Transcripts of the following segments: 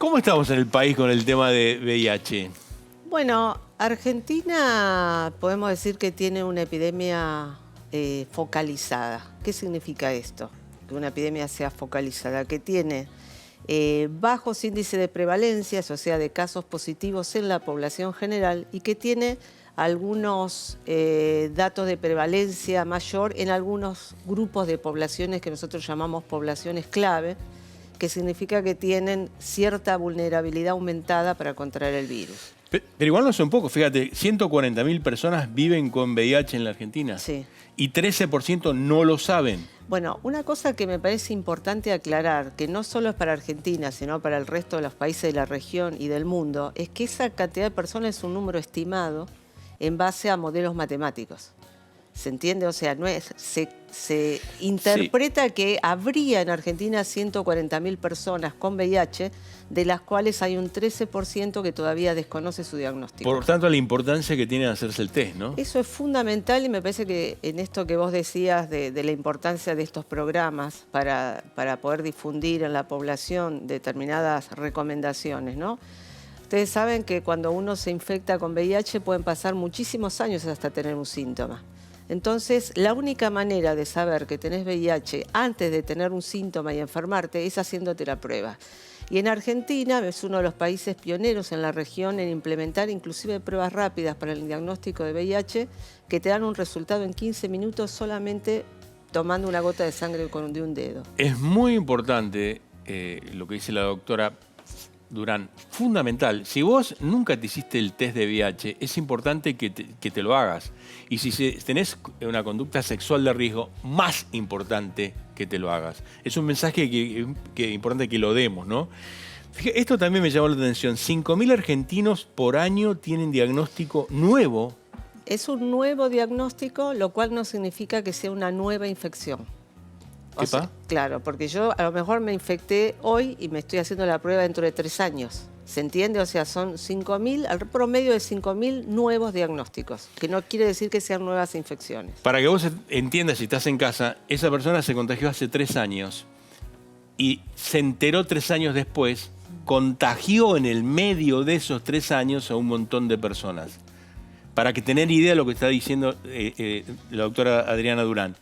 ¿Cómo estamos en el país con el tema de VIH? Bueno, Argentina podemos decir que tiene una epidemia focalizada. ¿Qué significa esto? Que una epidemia sea focalizada, que tiene bajos índices de prevalencia, o sea, de casos positivos en la población general, y que tiene algunos datos de prevalencia mayor en algunos grupos de poblaciones que nosotros llamamos poblaciones clave, que significa que tienen cierta vulnerabilidad aumentada para contraer el virus. Pero igual no son pocos, fíjate, 140.000 personas viven con VIH en la Argentina. Sí. Y 13% no lo saben. Bueno, una cosa que me parece importante aclarar, que no solo es para Argentina, sino para el resto de los países de la región y del mundo, es que esa cantidad de personas es un número estimado en base a modelos matemáticos. ¿Se entiende? O sea, no es, se interpreta que habría en Argentina 140.000 personas con VIH, de las cuales hay un 13% que todavía desconoce su diagnóstico. Por tanto, la importancia que tiene hacerse el test, ¿no? Eso es fundamental y me parece que en esto que vos decías de la importancia de estos programas para poder difundir en la población determinadas recomendaciones, ¿no? Ustedes saben que cuando uno se infecta con VIH pueden pasar muchísimos años hasta tener un síntoma. Entonces, la única manera de saber que tenés VIH antes de tener un síntoma y enfermarte es haciéndote la prueba. Y en Argentina es uno de los países pioneros en la región en implementar inclusive pruebas rápidas para el diagnóstico de VIH que te dan un resultado en 15 minutos solamente tomando una gota de sangre de un dedo. Es muy importante lo que dice la doctora Durán, fundamental. Si vos nunca te hiciste el test de VIH, es importante que te lo hagas. Y si tenés una conducta sexual de riesgo, más importante que te lo hagas. Es un mensaje que es importante que lo demos, ¿no? Fíjate, esto también me llamó la atención. 5.000 argentinos por año tienen diagnóstico nuevo. Es un nuevo diagnóstico, lo cual no significa que sea una nueva infección. ¿Qué pasa? Claro, porque yo a lo mejor me infecté hoy y me estoy haciendo la prueba dentro de 3 años. ¿Se entiende? O sea, son 5.000, al promedio de 5.000 nuevos diagnósticos, que no quiere decir que sean nuevas infecciones. Para que vos entiendas, si estás en casa, esa persona se contagió hace 3 años y se enteró 3 años después, contagió en el medio de esos 3 años a un montón de personas. Para que tener idea de lo que está diciendo la doctora Adriana Durán.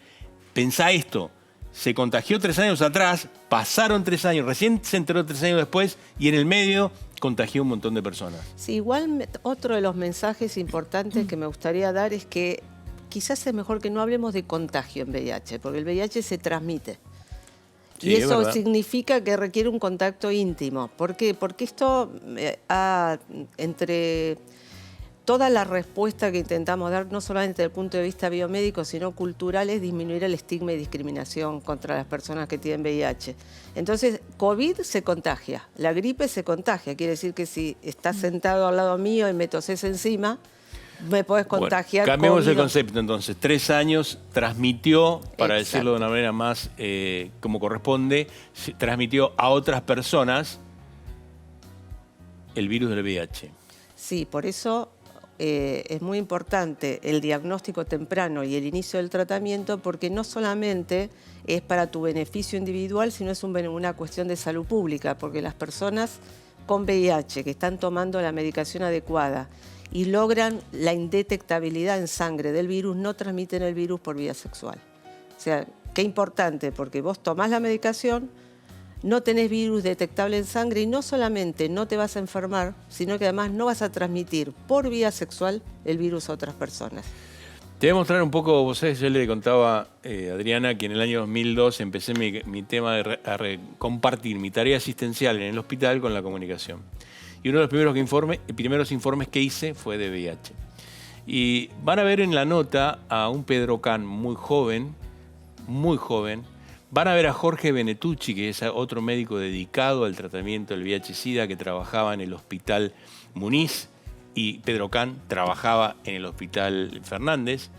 Pensá esto. Se contagió 3 años atrás, pasaron 3 años, recién se enteró 3 años después y en el medio contagió un montón de personas. Sí, igual otro de los mensajes importantes que me gustaría dar es que quizás es mejor que no hablemos de contagio en VIH, porque el VIH se transmite. Sí, y eso significa que requiere un contacto íntimo. ¿Por qué? Porque esto entre toda la respuesta que intentamos dar, no solamente desde el punto de vista biomédico, sino cultural, es disminuir el estigma y discriminación contra las personas que tienen VIH. Entonces, COVID se contagia, la gripe se contagia. Quiere decir que si estás sentado al lado mío y me toses encima, me podés contagiar. Bueno, cambiemos COVID. el concepto entonces. 3 años transmitió, para Exacto. decirlo de una manera más como corresponde, transmitió a otras personas el virus del VIH. Sí, por eso es muy importante el diagnóstico temprano y el inicio del tratamiento, porque no solamente es para tu beneficio individual, sino es una cuestión de salud pública, porque las personas con VIH que están tomando la medicación adecuada y logran la indetectabilidad en sangre del virus, no transmiten el virus por vía sexual. O sea, qué importante, porque vos tomás la medicación, no tenés virus detectable en sangre y no solamente no te vas a enfermar, sino que además no vas a transmitir por vía sexual el virus a otras personas. Te voy a mostrar un poco, vos sabés, yo le contaba a Adriana que en el año 2002 empecé mi tema de compartir mi tarea asistencial en el hospital con la comunicación. Y uno de los primeros informes que hice fue de VIH. Y van a ver en la nota a un Pedro Can muy joven, Van a ver a Jorge Benetucci, que es otro médico dedicado al tratamiento del VIH-Sida, que trabajaba en el Hospital Muniz, y Pedro Can trabajaba en el Hospital Fernández.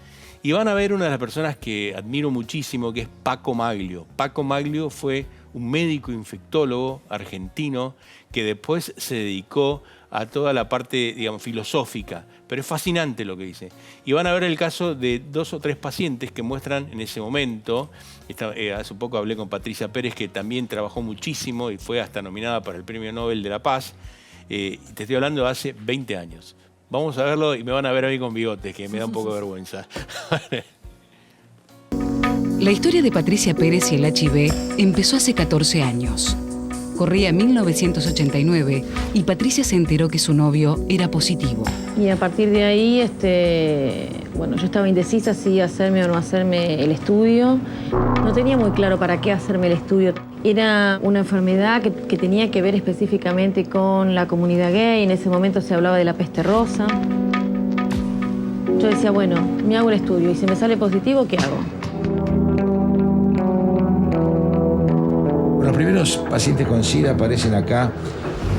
Y van a ver una de las personas que admiro muchísimo, que es Paco Maglio. Paco Maglio fue un médico infectólogo argentino que después se dedicó a toda la parte, digamos, filosófica. Pero es fascinante lo que dice. Y van a ver el caso de 2 o 3 pacientes que muestran en ese momento. Hace poco hablé con Patricia Pérez, que también trabajó muchísimo y fue hasta nominada para el Premio Nobel de la Paz. Te estoy hablando de hace 20 años. Vamos a verlo y me van a ver a mí con bigotes, que me da un poco de vergüenza. La historia de Patricia Pérez y el HIV empezó hace 14 años. Corría 1989 y Patricia se enteró que su novio era positivo. Y a partir de ahí, bueno, yo estaba indecisa si hacerme o no hacerme el estudio. No tenía muy claro para qué hacerme el estudio. Era una enfermedad que tenía que ver específicamente con la comunidad gay. En ese momento se hablaba de la peste rosa. Yo decía, bueno, me hago el estudio y si me sale positivo, ¿qué hago? Los primeros pacientes con SIDA aparecen acá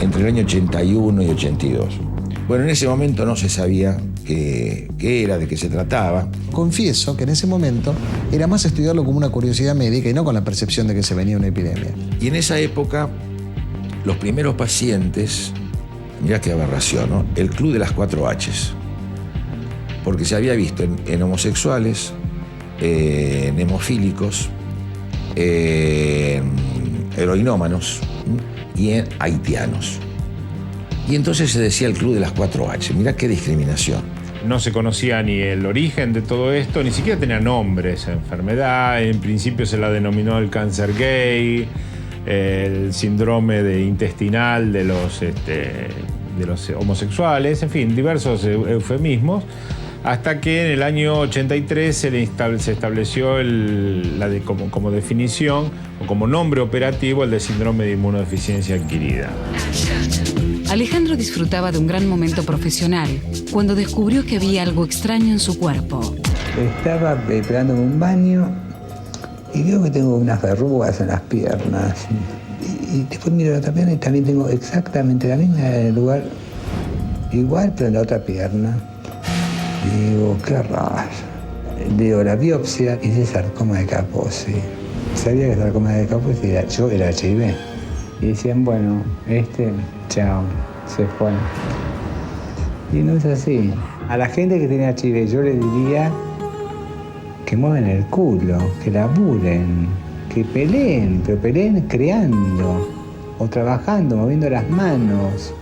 entre el año 81 y 82. Bueno, en ese momento no se sabía qué era, de qué se trataba. Confieso que en ese momento era más estudiarlo como una curiosidad médica y no con la percepción de que se venía una epidemia. Y en esa época, los primeros pacientes, mirá qué aberración, ¿no? El club de las 4 H's. Porque se había visto en homosexuales, en hemofílicos, en heroinómanos y en haitianos. Y entonces se decía el club de las 4 H. Mirá qué discriminación. No se conocía ni el origen de todo esto, ni siquiera tenía nombre esa enfermedad. En principio se la denominó el cáncer gay, el síndrome intestinal de los homosexuales, en fin, diversos eufemismos. Hasta que en el año 83 se estableció como definición o como nombre operativo el de síndrome de inmunodeficiencia adquirida. Alejandro disfrutaba de un gran momento profesional cuando descubrió que había algo extraño en su cuerpo. Estaba pegándome un baño y veo que tengo unas verrugas en las piernas. Y después miro la otra pierna y también tengo exactamente la misma en el lugar igual, pero en la otra pierna. Digo, qué raro. Digo, la biopsia y dice sarcoma de Kaposi. Sabía que sarcoma de Kaposi era HIV. Y decían, bueno, chao, se fue. Y no es así. A la gente que tiene HIV yo le diría que muevan el culo, que laburen, que peleen, pero peleen creando o trabajando, moviendo las manos.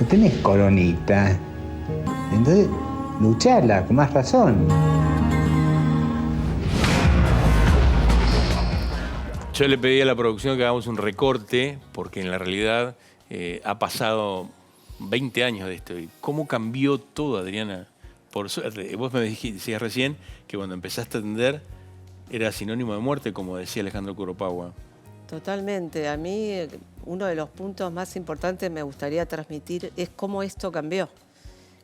No tenés coronita. Entonces, lucharla, con más razón. Yo le pedí a la producción que hagamos un recorte, porque en la realidad ha pasado 20 años de esto. ¿Y cómo cambió todo, Adriana? Por suerte, vos me decías recién que cuando empezaste a atender era sinónimo de muerte, como decía Alejandro Curopagua. Totalmente. A mí uno de los puntos más importantes me gustaría transmitir es cómo esto cambió.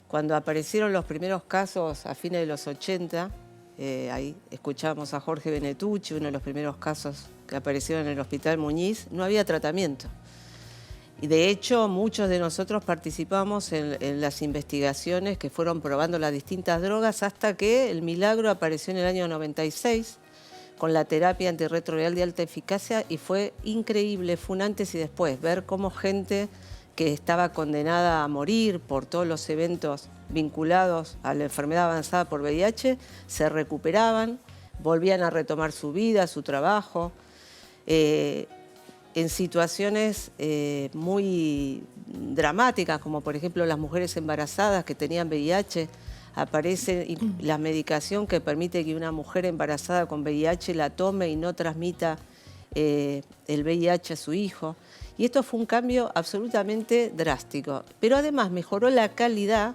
Cuando aparecieron los primeros casos a fines de los 80, ahí escuchábamos a Jorge Benetucci, uno de los primeros casos que aparecieron en el Hospital Muñiz, no había tratamiento. Y de hecho, muchos de nosotros participamos en las investigaciones que fueron probando las distintas drogas hasta que el milagro apareció en el año 96 con la terapia antirretroviral de alta eficacia y fue increíble, fue un antes y después, ver cómo gente que estaba condenada a morir por todos los eventos vinculados a la enfermedad avanzada por VIH, se recuperaban, volvían a retomar su vida, su trabajo, en situaciones muy dramáticas, como por ejemplo las mujeres embarazadas que tenían VIH, aparece la medicación que permite que una mujer embarazada con VIH la tome y no transmita el VIH a su hijo. Y esto fue un cambio absolutamente drástico. Pero además mejoró la calidad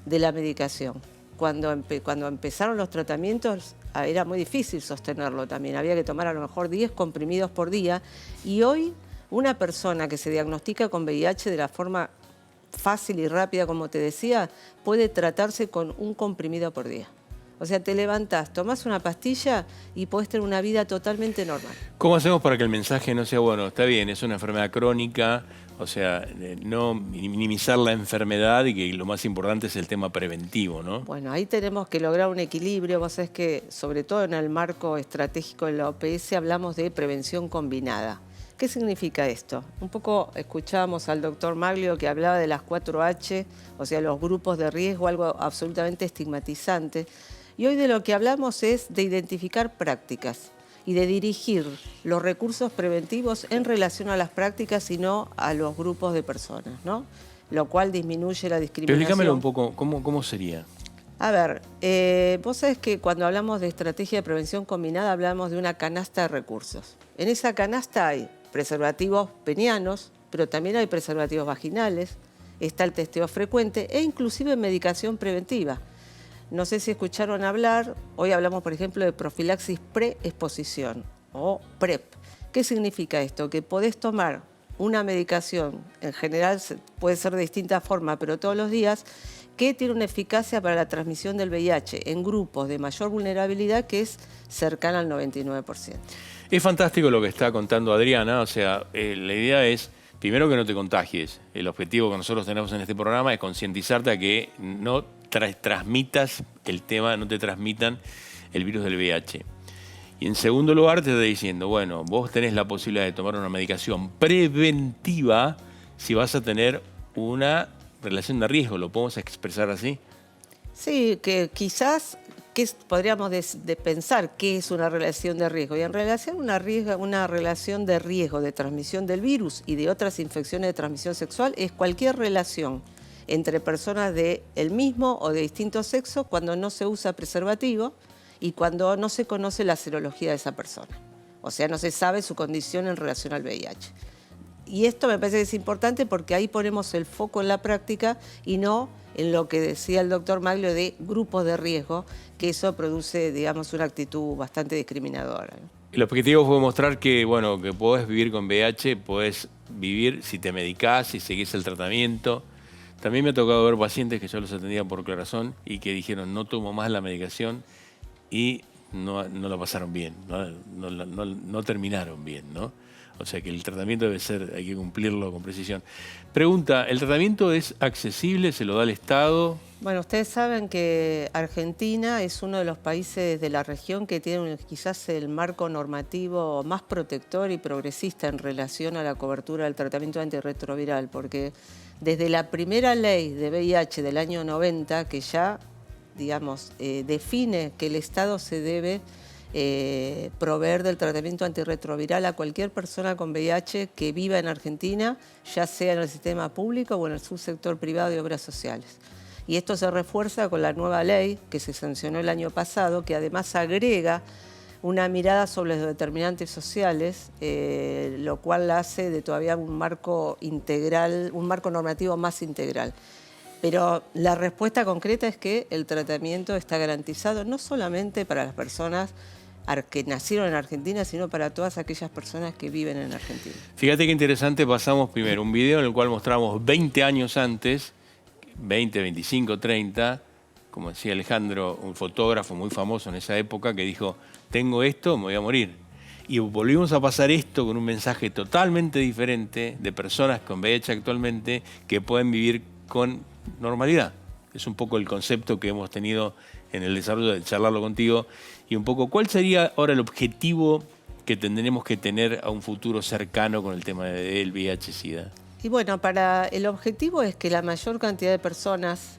de la medicación. Cuando empezaron los tratamientos era muy difícil sostenerlo también. Había que tomar a lo mejor 10 comprimidos por día. Y hoy una persona que se diagnostica con VIH de la forma fácil y rápida, como te decía, puede tratarse con un comprimido por día. O sea, te levantás, tomás una pastilla y podés tener una vida totalmente normal. ¿Cómo hacemos para que el mensaje no sea, bueno, está bien, es una enfermedad crónica, o sea, no minimizar la enfermedad y que lo más importante es el tema preventivo, ¿no? Bueno, ahí tenemos que lograr un equilibrio. Vos sabés que, sobre todo en el marco estratégico de la OPS, hablamos de prevención combinada. ¿Qué significa esto? Un poco escuchábamos al doctor Maglio que hablaba de las 4H, o sea, los grupos de riesgo, algo absolutamente estigmatizante. Y hoy de lo que hablamos es de identificar prácticas y de dirigir los recursos preventivos en relación a las prácticas y no a los grupos de personas, ¿no? Lo cual disminuye la discriminación. Explícamelo un poco, ¿cómo sería? A ver, vos sabés que cuando hablamos de estrategia de prevención combinada hablamos de una canasta de recursos. En esa canasta hay preservativos penianos, pero también hay preservativos vaginales, está el testeo frecuente e inclusive medicación preventiva. No sé si escucharon hablar, hoy hablamos por ejemplo de profilaxis preexposición o PrEP. ¿Qué significa esto? Que podés tomar una medicación, en general puede ser de distinta forma, pero todos los días, que tiene una eficacia para la transmisión del VIH en grupos de mayor vulnerabilidad que es cercana al 99%. Es fantástico lo que está contando Adriana, o sea, la idea es, primero que no te contagies. El objetivo que nosotros tenemos en este programa es concientizarte a que no transmitas el tema, no te transmitan el virus del VIH. Y en segundo lugar te está diciendo, bueno, vos tenés la posibilidad de tomar una medicación preventiva si vas a tener una relación de riesgo, ¿lo podemos expresar así? Sí, que quizás podríamos pensar qué es una relación de riesgo. Y en relación una relación de riesgo de transmisión del virus y de otras infecciones de transmisión sexual es cualquier relación entre personas del mismo o de distinto sexo cuando no se usa preservativo y cuando no se conoce la serología de esa persona. O sea, no se sabe su condición en relación al VIH. Y esto me parece que es importante porque ahí ponemos el foco en la práctica y no en lo que decía el doctor Maglio de grupos de riesgo, que eso produce, digamos, una actitud bastante discriminadora, ¿no? El objetivo fue mostrar que, bueno, que podés vivir con VIH, podés vivir si te medicás, si seguís el tratamiento. También me ha tocado ver pacientes que yo los atendía por corazón y que dijeron no tomo más la medicación y no la pasaron bien, no terminaron bien, ¿no? O sea que el tratamiento debe ser, hay que cumplirlo con precisión. Pregunta, ¿el tratamiento es accesible? ¿Se lo da el Estado? Bueno, ustedes saben que Argentina es uno de los países de la región que tiene quizás el marco normativo más protector y progresista en relación a la cobertura del tratamiento antirretroviral, porque desde la primera ley de VIH del año 90, que ya, digamos, define que el Estado se debe proveer del tratamiento antirretroviral a cualquier persona con VIH que viva en Argentina, ya sea en el sistema público o en el subsector privado de obras sociales. Y esto se refuerza con la nueva ley que se sancionó el año pasado, que además agrega una mirada sobre los determinantes sociales, lo cual la hace de todavía un marco integral, un marco normativo más integral. Pero la respuesta concreta es que el tratamiento está garantizado no solamente para las personas que nacieron en Argentina, sino para todas aquellas personas que viven en Argentina. Fíjate qué interesante, pasamos primero un video en el cual mostramos 20 años antes, 20, 25, 30, como decía Alejandro, un fotógrafo muy famoso en esa época que dijo, tengo esto, me voy a morir. Y volvimos a pasar esto con un mensaje totalmente diferente de personas con VIH actualmente que pueden vivir con normalidad. Es un poco el concepto que hemos tenido en el desarrollo de charlarlo contigo. Y un poco, ¿cuál sería ahora el objetivo que tendremos que tener a un futuro cercano con el tema del VIH-Sida? Y bueno, el objetivo es que la mayor cantidad de personas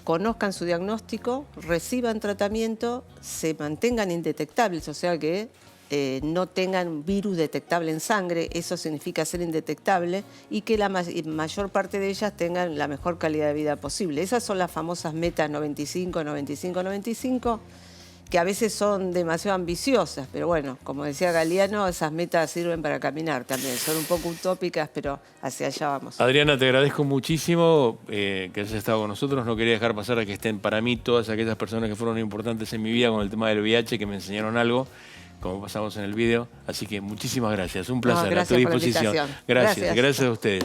conozcan su diagnóstico, reciban tratamiento, se mantengan indetectables, o sea que no tengan virus detectable en sangre, eso significa ser indetectable, y que la mayor parte de ellas tengan la mejor calidad de vida posible. Esas son las famosas metas 95, 95, 95, que a veces son demasiado ambiciosas, pero bueno, como decía Galeano, esas metas sirven para caminar también. Son un poco utópicas, pero hacia allá vamos. Adriana, te agradezco muchísimo que hayas estado con nosotros. No quería dejar pasar a que estén para mí todas aquellas personas que fueron importantes en mi vida con el tema del VIH, que me enseñaron algo, como pasamos en el video. Así que muchísimas gracias. Un placer, a tu disposición. Gracias a ustedes.